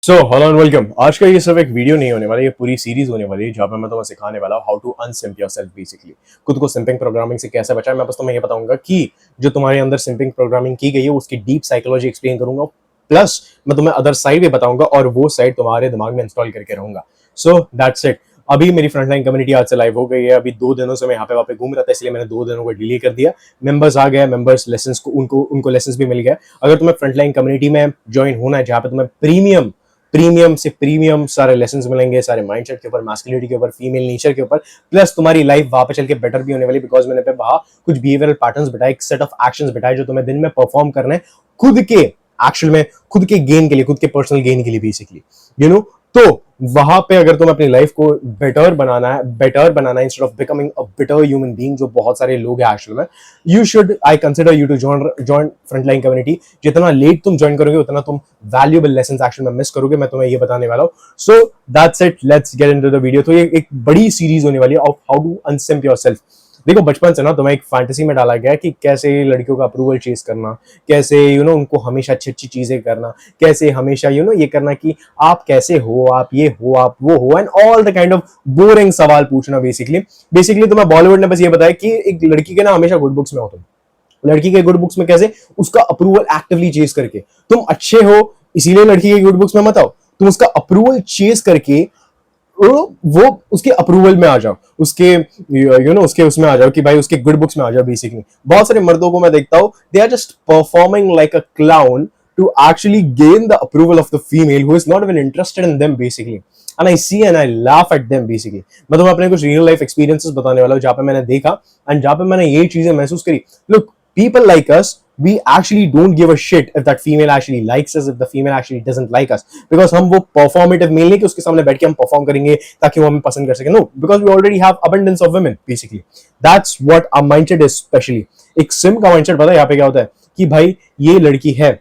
So hello and welcome. आज का ये सिर्फ एक वीडियो नहीं होने वाला, ये पूरी सीरीज होने वाली है जहाँ पे मैं तुम्हें सिखाने वाला हूँ how to unsimp yourself. Basically खुद को सिंपिंग प्रोग्रामिंग से कैसे बचाएं। मैं बस तुम्हें ये बताऊंगा कि जो तुम्हारे अंदर सिंपिंग प्रोग्रामिंग की गई है उसकी डीप साइकोलॉजी एक्सप्लेन करूंगा, प्लस मैं तुम्हें अदर साइड भी बताऊंगा और वो साइड तुम्हारे दिमाग में इंस्टॉल करके रहूंगा। सो दैट्स इट। अभी मेरी फ्रंटलाइन कम्युनिटी आज से लाइव हो गई है। अभी 2 दिनों से मैं यहाँ पे वहाँ पे घूम रहा था, इसलिए मैंने 2 दिनों को डिले कर दिया। मेंबर्स आ गए, मेंबर्स लेसन्स को उनको लेसन्स भी मिल गए। अगर तुम्हें फ्रंटलाइन कम्युनिटी में ज्वाइन होना है जहाँ पे तुम्हें प्रीमियम प्रीमियम से प्रीमियम सारे लेसन्स मिलेंगे, सारे माइंडसेट के ऊपर, मैस्कुलिनिटी के ऊपर, फीमेल नेचर के ऊपर, प्लस तुम्हारी लाइफ वहां पे चल के बेटर भी होने वाली, बिकॉज मैंने पे वहां कुछ बिहेवियरल पैटर्न्स बताए, एक सेट ऑफ एक्शंस बताए जो तुम्हें दिन में परफॉर्म करने खुद के एक्चुअल में खुद के गेन के लिए, खुद के पर्सनल गेन के लिए बेसिकली तो वहां पे अगर तुम अपनी लाइफ को बेटर बनाना है instead of becoming a better human being, जो बहुत सारे लोग हैं एक्चुअल में, you should I consider you to join frontline community. जितना लेट तुम ज्वाइन करोगे उतना तुम वैल्यूएबल लेसन्स एक्चुअल में मिस करोगे, मैं तुम्हें ये बताने वाला हूं। So that's it, let's get into the video. तो ये एक बड़ी सीरीज होने वाली है of how to unsimp yourself. देखो, बचपन से ना तुम्हें एक फैंटेसी में डाला गया है कि कैसे लड़कियों का अप्रूवल चेज करना, कैसे उनको हमेशा अच्छी अच्छी चीजें करना, कैसे हमेशा ये करना कि आप कैसे हो, आप ये हो, आप वो हो, and all the kind of boring सवाल पूछना। बेसिकली तुम्हें बॉलीवुड ने बस ये बताया कि एक लड़की के ना हमेशा गुड बुक्स में हो तुम। लड़की के गुड बुक्स में कैसे? उसका अप्रूवल एक्टिवली चेज करके। तुम अच्छे हो इसीलिए लड़की के गुड बुक्स में मत आओ, तुम उसका अप्रूवल चेज करके वो उसके अप्रूवल में आ जाओ, उसके उसके उसमें आ जाओ कि भाई उसके गुड बुक्स में आ जाओ। बेसिकली बहुत सारे मर्दों को मैं देखता हूं, they are just performing like a clown to actually gain the approval of the female who is not even interested in them basically, and I see and I laugh at them basically। मैं तुम्हें अपने कुछ real life experiences बताने वाला हूँ जहाँ पे मैंने देखा एंड जहाँ पे मैंने ये चीजें महसूस करी। Look, people like us, we actually don't give a shit if that female actually likes us, if the female actually doesn't like us, because हम वो performative male नहीं कि उसके सामने बैठ के हम perform करेंगे ताकि वो हमें पसंद कर सके। No, because we already have abundance of women basically। That's what our mindset is specially। एक सिम का mindset पता है यहाँ पे क्या होता है कि भाई ये लड़की है,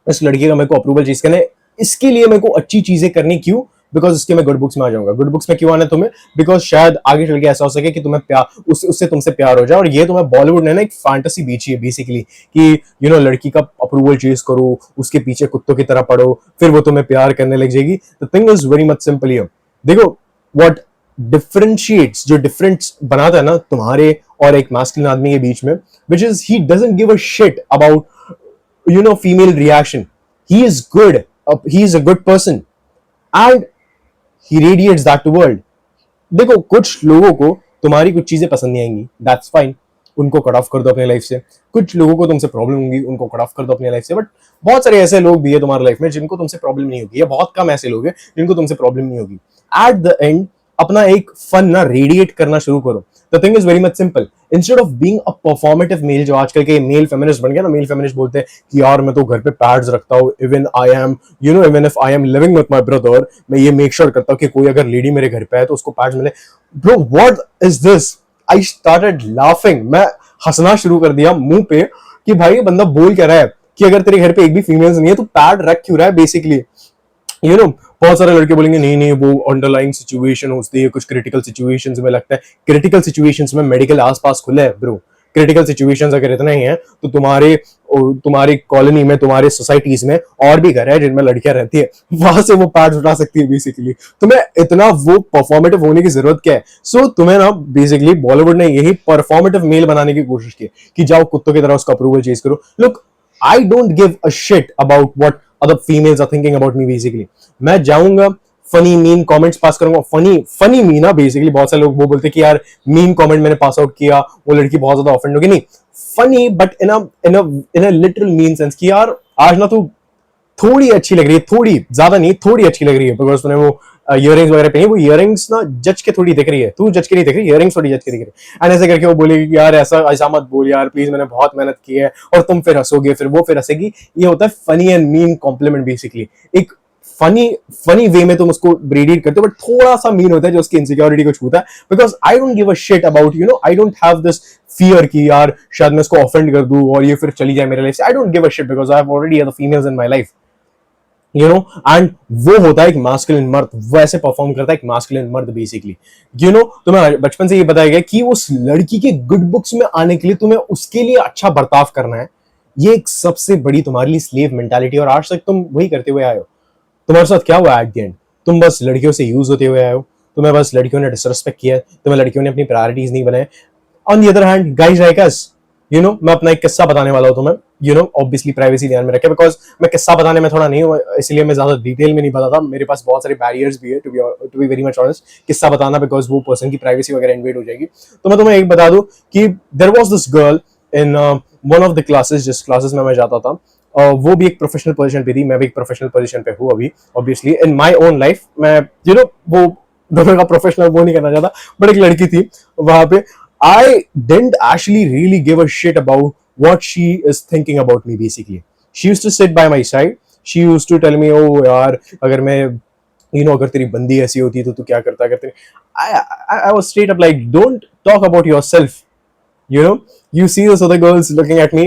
इस लड़की का मेरे को अप्रूवल चीज करना है, इसके लिए मेरे को अच्छी चीजें करनी। क्यों? बिकॉज उसके मैं गुड बुक्स में आ जाऊंगा। गुड बुक्स में क्यों आना तुम्हें? बिकॉज शायद आगे चल के ऐसा हो सके कि तुम्हें प्यार उससे तुमसे प्यार हो जाए। और ये तुम्हें बॉलीवुड ने ना एक फैंटेसी बेची है बेसिकली कि लड़की का अप्रूवल चेज करो, उसके पीछे कुत्तों की तरह पड़ो, फिर वो तुम्हें प्यार करने लग जाएगी। The thing is very much simple here. देखो, व्हाट डिफरेंशिएट्स, जो डिफरेंस बनाता है ना तुम्हारे और एक मैस्कुलिन आदमी के बीच में, which is he doesn't give a shit about female reaction। He is good, he is a good person and he radiates that to world। देखो, कुछ लोगों को तुम्हारी कुछ चीजें पसंद नहीं आएंगी, दैट्स फाइन, उनको कट ऑफ कर दो अपनी लाइफ से। कुछ लोगों को तुमसे प्रॉब्लम होगी, उनको कट ऑफ कर दो अपनी लाइफ से। बट बहुत सारे ऐसे लोग भी है तुम्हारी लाइफ में जिनको तुमसे प्रॉब्लम नहीं होगी, या बहुत कम ऐसे लोग हैं जिनको तुमसे प्रॉब्लम नहीं होगी। एट द एंड अपना एक फन ना रेडिएट करना शुरू करो। The thing is very much simple. Instead of being a performative male, जो आजकल के मेल फेमिनिस्ट बन गया ना, मेल फेमिनिस्ट बोलते हैं कि यार मैं तो घर पे पैड्स रखता हूँ, even if I M living with my brother, मैं ये मेक श्योर करता हूँ कि कोई अगर लेडी मेरे घर पे है तो उसको पैड्स मिले। Bro, what is this? I started laughing. मैं हंसना शुरू कर दिया मुंह पे कि भाई ये बंदा बोल क्या रहा है कि अगर तेरे घर पे एक भी फीमेल्स नहीं है तो पैड रख क्यों रहा है बेसिकली। बहुत सारे लड़के बोलेंगे नहीं नहीं वो अंडरलाइंग सिचुएशन होती है, कुछ क्रिटिकल सिचुएशंस में लगता है। क्रिटिकल सिचुएशंस में मेडिकल आसपास खुले है ब्रो। क्रिटिकल सिचुएशंस अगर इतने ही हैं तो तुम्हारी कॉलोनी में, तुम्हारे सोसाइटीज में और भी घर है जिनमें लड़कियां रहती है, वहां से वो पैड्स उठा सकती है बेसिकली। तुम्हें इतना वो परफॉर्मेटिव होने की जरूरत क्या है? सो तुम्हें ना बेसिकली बॉलीवुड ने यही परफॉर्मेटिव मेल बनाने की कोशिश की कि जाओ कुत्तों की तरह उसका अप्रूवल चेज करो। Look, I don't give a shit about what other females are thinking about me basically। मैं जाऊंगा, फनी मीन कमेंट्स पास करूंगा। फनी मीन ना बेसिकली बहुत सारे लोग वो बोलते कि यार मीन कमेंट मैंने पास आउट किया, वो लड़की बहुत ज्यादा ऑफेंड होगी। नहीं, funny but in a literal mean sense कि यार आज ना तू थोड़ी अच्छी लग रही है, थोड़ी ज्यादा नहीं, थोड़ी अच्छी लग रही है, बिकॉज तूने वो इयरिंग्स वगैरह पहनी। वो इयरिंग्स ना जज के थोड़ी दिख रही है, तू जज के नहीं दिख रही, इयरिंग्स थोड़ी जज के दिख रही है। एंड ऐसे करके वो बोलेगी कि यार ऐसा ऐसा मत बोल यार प्लीज, मैंने बहुत मेहनत की है, और तुम फिर हंसोगे, फिर वो फिर हंसेगी। ये होता है funny and mean compliment basically. एक फनी वे में तुम उसको रेडिएट करते हो, बट थोड़ा सा मीन होता है जो उसकी इनसिक्योरिटी को छूता है। Because I don't give a shit about I don't have this fear कि यार शायद मैं उसको ऑफेंड कर दूं और ये फिर चली जाए मेरे लाइफ से। I don't give a shit because I have already had the females in my life. And वो होता है एक मास्कुलिन मर्द, वैसे परफॉर्म करता है एक मास्कुलिन मर्द बेसिकली। तुम्हें बचपन से ये बताया गया कि उस लड़की के गुड बुक्स में आने के लिए तुम्हें उसके लिए अच्छा बर्ताव करना है। ये एक सबसे बड़ी तुम्हारे लिए स्लेव मेंटालिटी, और आज तक तुम वही करते हुए आए हो। तुम्हारे साथ क्या हुआ एट द एंड? तुम बस लड़कियों से यूज होते हुए आए हो, तुम्हें बस लड़कियों ने डिसरिस्पेक्ट किया, तुम्हें लड़कियों ने अपनी प्रायोरिटीज नहीं बनाए। On the other hand guys like अस, मैं अपना एक किस्सा बताने वाला हूँ तुम्हें, ऑब्वियसली प्राइवेसी ध्यान में रखे, बिकॉज मैं किस्सा बताने में थोड़ा नहीं हूँ, इसलिए मैं ज्यादा डिटेल में नहीं बताता, मेरे पास बहुत सारे बैरियर्स भी है to be very much honest किस्सा बताना, बिकॉज वो पर्सन की प्राइवेसी वगैरह इन्वेड हो जाएगी। तो मैं तुम्हें एक बता दूं कि there was this girl in one of the classes, जिस क्लासेस में मैं जाता था, वो भी एक प्रोफेशनल पोजीशन पे थी, मैं भी एक प्रोफेशनल पोजीशन पे हूँ अभी, obviously in my own life. मैं वो दोनों का प्रोफेशनल वो नहीं करना चाहता, बट एक लड़की थी वहां पे। I didn't actually really give a shit about what she is thinking about me basically. She used to sit by my side, she used to tell me, ओ यार अगर मैं अगर तेरी बंदी ऐसी होती तो तू क्या करता, करते। I was straight up like, don't talk about yourself, you see this other girls looking at me,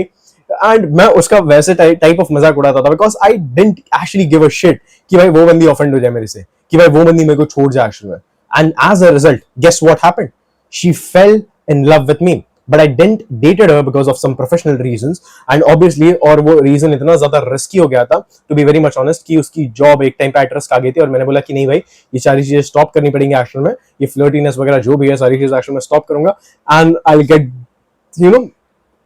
and मैं उसका वैसे टाइप ऑफ मजाक उड़ाता था, because I didn't actually give a shit कि भाई वो बंदी ऑफेंड हो जाए मेरे से, कि भाई वो बंदी मेरे को छोड़ जाए एक्चुअली में। And as a result guess what happened, she fell in love with me, but I didn't dated her because of some professional reasons, and obviously, और वो रीजन इतना ज्यादा रिस्की हो गया था to be very much honest, कि उसकी job एक टाइम पे एट रिस्क आ गई थी, और मैंने बोला कि नहीं भाई, ये सारी चीजें स्टॉप करनी पड़ेंगी एक्शन में, ये फ्लर्टीनेस वगैरह जो भी है सारी चीजें एक्शन में स्टॉप करूंगा, एंड आई विल गेट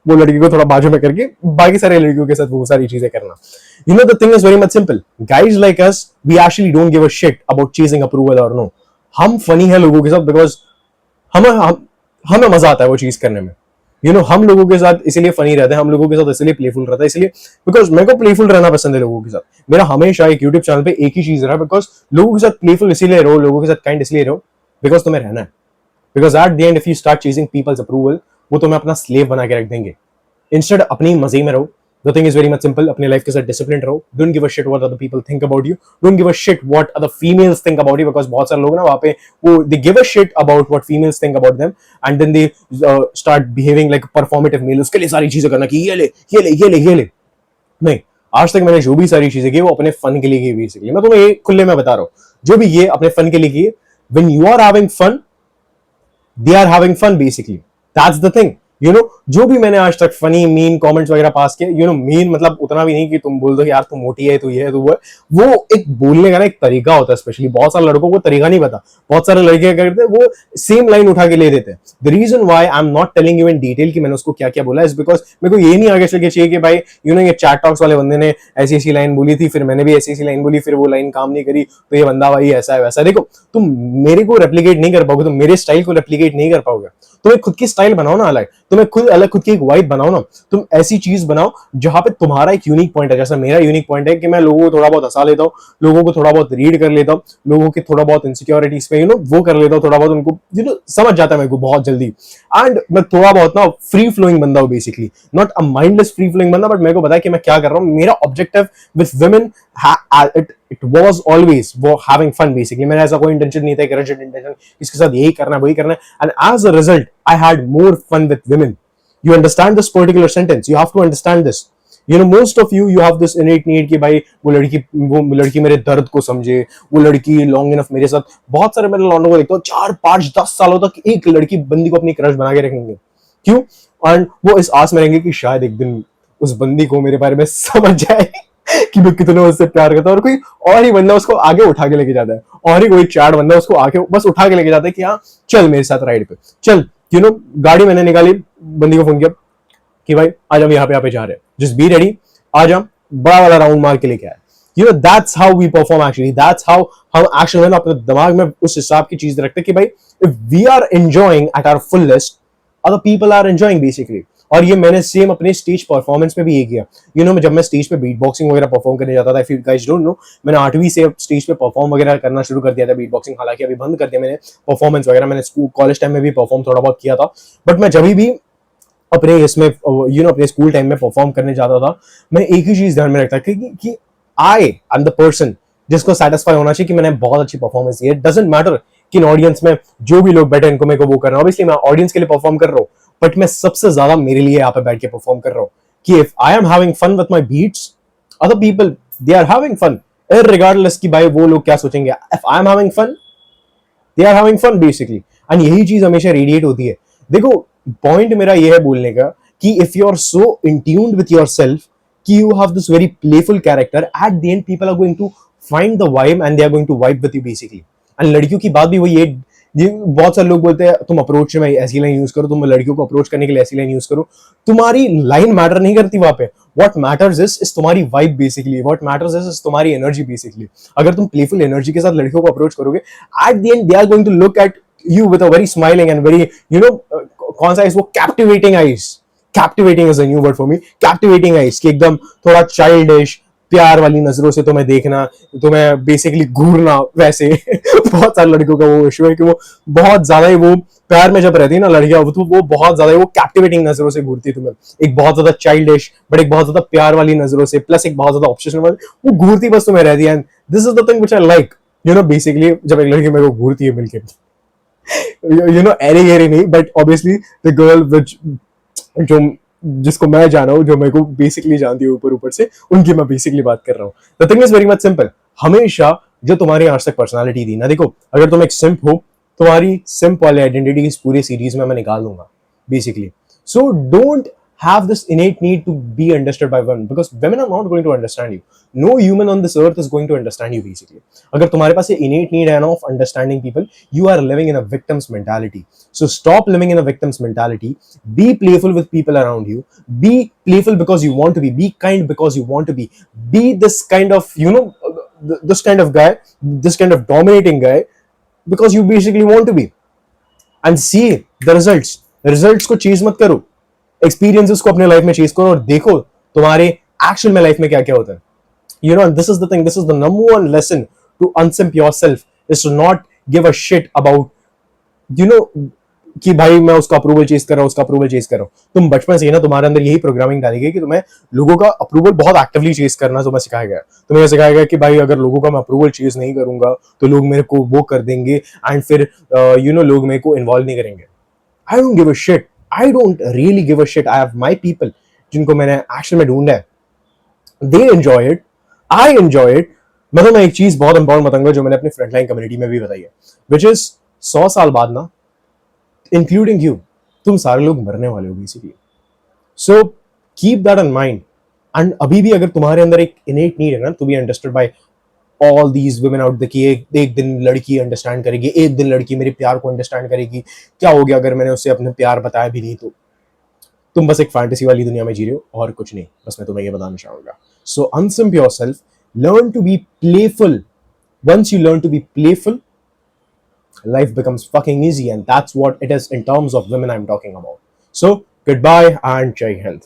वो लड़की को थोड़ा बाजू में करके बाकी सारे लड़कियों के साथ वो सारी चीजें करना। The thing is very much simple, guys like us we actually don't give a shit about chasing approval और नो। हम फनी है लोगों के साथ बिकॉज हमें मजा आता है वो चीज करने में। हम लोगों के साथ इसलिए फनी रहते हैं, हम लोगों के साथ इसलिए प्लेफुल रहता है, इसलिए बिकॉज मेरे को प्लेफुल रहना पसंद है लोगों के साथ। मेरा हमेशा एक यूट्यूब चैनल पे एक ही चीज रहा, बिकॉज लोगों के साथ प्लेफुल इसीलिए रहो, लोगों के साथ काइंड इसलिए रहो बिकॉज तुम्हें रहना है। Because at the end if you start chasing people's approval, वो तुम्हें अपना स्लेव बना के रख देंगे। इंस्टेड अपनी मजे में रहो। The thing is very much simple, अपने लाइफ के साथ डिसिप्लिन रहो, don't give a shit what other people think about you, don't give a shit what other females think about you, because बहुत सारे लोग ना वहां पे वो they give a shit about what females think about them, and then they start behaving like performative male, उसके लिए सारी चीजें करना कि ये ले ये ले ये ले ये ले। नहीं, आज तक मैंने जो भी सारी चीजें की वो अपने फन के लिए की बेसिकली। मैं तुम्हें ये खुले में बता रहा हूँ, जो भी ये अपने फन के लिए की, when you are having fun, they are having fun basically, that's the thing. जो भी मैंने आज तक फनी मीन कमेंट्स वगैरह पास किए, मीन मतलब उतना भी नहीं कि तुम बोल दो यार तू मोटी है, तू ये है, तू वो एक बोलने का ना एक तरीका होता है, स्पेशली बहुत सारे लड़कों को तरीका नहीं पता। बहुत सारे लड़के क्या करते हैं, वो सेम लाइन उठा के ले देते हैं। The reason why I am not telling you in detail कि मैंने उसको क्या क्या बोला इज बिकॉज मेरे को ये नहीं आगे चल के चाहिए कि भाई ये चैट टॉक्स वाले बंदे ने ऐसी ऐसी लाइन बोली थी, फिर मैंने भी ऐसी ऐसी लाइन बोली, फिर वो लाइन काम नहीं करी, तो ये बंदा भाई ऐसा है वैसा। देखो, तुम मेरे को रेप्लिकेट नहीं कर पाओगे, तुम मेरे स्टाइल को रेप्लिकेट नहीं कर पाओगे। तुम्हें खुद की स्टाइल बनाओ ना अलग, तुम्हें खुद अलग खुद की एक वाइब बनाओ ना। तुम ऐसी चीज बनाओ जहां पे तुम्हारा एक यूनिक पॉइंट है। जैसा मेरा यूनिक पॉइंट है कि मैं लोगों को थोड़ा बहुत हंसा लेता हूँ, लोगों को थोड़ा बहुत रीड कर लेता हूँ, लोगों के थोड़ा बहुत इनसिक्योरिटीज पे वो कर लेता हूँ, थोड़ा बहुत उनको समझ जाता है मेरे को बहुत जल्दी। एंड मैं थोड़ा बहुत ना फ्री फ्लोइंग बंदा हूँ basically, not a mindless free flowing बंदा, बट मेरे को पता है कि मैं क्या कर रहा हूँ। मेरा objective with women it was always वो having fun basically। मेरा ऐसा कोई इंटेंशन नहीं था कि rigid intention इसके साथ यही करना है वही करना है। And as a result I had more fun with women। You understand this particular sentence, you have to understand this। most of you have this innate need कि भाई वो लड़की मेरे दर्द को समझे, वो लड़की लॉन्ग इनफ मेरे साथ। बहुत सारे मेरे लॉन्डों को देखता हूँ 4 5 10 सालों तक एक लड़की बंदी को अपनी क्रश बना के रखेंगे। क्यों? और वो इस आस में रहेंगे कि शायद एक दिन उस बंदी को मेरे बारे में समझ जाए कि मैं कितना उससे प्यार करता हूँ, और कोई और ही बंदा उसको आगे उठा के लेके जाता है, और ही कोई चैट बंदा उसको आगे बस उठा के लेके जाता है कि हाँ चल मेरे साथ राइड पे चल। गाड़ी मैंने निकाली, बंदी को फोन किया कि भाई आज हम यहाँ पे जा रहे हैं, जस्ट बी रेडी, आज हम बड़ा वाला राउंड मार के लेके आए। That's how we perform actually, that's how हम एक्चुअली में अपने दिमाग में उस हिसाब की चीज रखते हैं कि भाई if we are enjoying at our fullest, other people are enjoying basically. और ये मैंने सेम अपने स्टेज परफॉर्मेंस में भी ये किया। जब मैं स्टेज पे बीट बॉक्सिंग वगैरह परफॉर्म करने जाता था, if you guys don't know, मैंने 8वीं से स्टेज पे परफॉर्म वगैरह करना शुरू कर दिया था बीट बॉक्सिंग, हालांकि अभी बंद कर दिया मैंने परफॉर्मेंस वगैरह। मैंने स्कूल कॉलेज टाइम में भी परफॉर्म थोड़ा बहुत किया था, बट मैं जब भी अपने इसमें अपने स्कूल टाइम में परफॉर्म करने जाता था, मैं एक ही चीज ध्यान में रखता कि आई एम द पर्सन जिसको सेटिस्फाई होना चाहिए कि मैंने बहुत अच्छी परफॉर्मेंस दी है। डजंट मैटर कि इन ऑडियंस में जो भी लोग बैठे इनको मेरे को वो करना है, ऑब्वियसली मैं ऑडियंस के लिए परफॉर्म कर रहा हूँ, बट मैं सबसे ज्यादा मेरे लिए यहाँ पे बैठ के परफॉर्म कर रहा हूँ कि if I am having fun with my beats, other people they are having fun, irregardless कि भाई वो लोग क्या सोचेंगे। If I am having fun, they are having fun basically. And यही चीज हमेशा रेडिएट होती है। देखो, पॉइंट मेरा ये है बोलने का कि if you are so in tuned with yourself कि you have this very playful character, at the end people are going to find the vibe and they are going to vibe with you basically. And लड़कियों की बात भी वही है, ये बहुत सारे लोग बोलते हैं तुम अप्रोच में ऐसी लाइन यूज करो, तुम लड़कियों को अप्रोच करने के लिए ऐसी लाइन यूज करो. तुम्हारी लाइन मैटर नहीं करती वहां पे. व्हाट मैटर्स इज तुम्हारी vibe basically. What matters is तुम्हारी एनर्जी बेसिकली. अगर तुम प्लेफुल एनर्जी के साथ लड़कियों को अप्रोच करोगे, at the end they are going to look at you with a very smiling and very, कौन सा है वो, captivating eyes. Captivating is a new word for me. Captivating eyes कि एकदम थोड़ा childish, प्यार वाली नजरों से तुम्हें देखना, तुम्हें बेसिकली घूरना वैसे. बहुत सारे लड़कियों का वो इशू है कि वो बहुत ज्यादा ही वो प्यार में जब रहती है ना लड़कियां, तो वो बहुत ज्यादा वो कैप्टिवेटिंग नजरों से घूरती है तुम्हें. एक बहुत ज्यादा चाइल्डिश बट एक बहुत ज्यादा प्यार वाली नजरों से, प्लस एक बहुत ज्यादा ऑब्सेशन वाली, वो घूरती बस तुम्हें रहती है. And this is the thing which I like, basically जब एक लड़की मेरे को घूरती है मिलके, एरे गेरे नहीं, बट ऑब्वियसली द गर्ल विच जो जिसको मैं जाना हूं, जो मेरे को बेसिकली जानती है ऊपर ऊपर से, उनकी मैं बेसिकली बात कर रहा हूँ. The thing is very much simple. हमेशा जो तुम्हारी आज तक पर्सनालिटी थी ना, देखो अगर तुम एक सिंप हो, तुम्हारी सिंप वाली आइडेंटिटी इस पूरे सीरीज में मैं निकाल दूंगा basically. So don't have this innate need to be understood by women, because women are not going to understand you. No human on this earth is going to understand you basically. अगर तुम्हारे पास ये innate need है ना of understanding people, you are living in a victim's mentality. So stop living in a victim's mentality. Be playful with people around you. Be playful because you want to be. Be kind because you want to be. Be this kind of, this kind of guy, this kind of dominating guy, because you basically want to be. And see the results. Results को चीज मत करो, experiences को अपने life में chase करो और देखो तुम्हारे एक्चुअल में लाइफ में क्या क्या होता है. This is the thing, this is the number one lesson to unsimp yourself, is to not give a shit about कि भाई मैं उसका अप्रूवल चेज कर रहा हूं, उसका अप्रूवल चेज कर रहा हूं. तुम बचपन से ही ना, तुम्हारे अंदर यही प्रोग्रामिंग डाली गई कि तुम्हें लोगों का अप्रूवल बहुत एक्टिवली चेज करना तुम्हें सिखाया गया. तुम्हें सिखाया गया कि भाई अगर लोगों का मैं अप्रूवल चेज नहीं करूंगा तो लोग मेरे को वो कर देंगे, एंड फिर लोग मेरे को इन्वॉल्व नहीं करेंगे. I don't give a shit. I don't really give a shit. I have my people जिनको मैंने एक्शन में ढूंढा है. They enjoy it. I enjoy it. मतलब मैं एक चीज बहुत इंपॉर्टेंट बताऊंगा जो मैंने अपनी फ्रंटलाइन कम्युनिटी में भी बताई है, which is 100 साल बाद ना, इंक्लूडिंग यू, तुम सारे लोग मरने वाले हो basically. So keep that in mind. And अभी भी अगर तुम्हारे अंदर एक इनेट नीड है ना to be understood by all these women out the, कि एक दिन लड़की अंडरस्टैंड करेगी, एक दिन लड़की मेरे प्यार को अंडरस्टैंड करेगी, क्या हो गया अगर मैंने उससे अपने प्यार बताया भी नहीं, तो तुम बस एक फैंटेसी वाली दुनिया में जी रहे हो और कुछ नहीं. बस मैं तुम्हें ये बताना चाहूंगा. So unsimp yourself, learn to be playful. Once you learn to be playful, life becomes fucking easy, and that's what it is in terms of women I'm talking about. So goodbye and Jai Hind.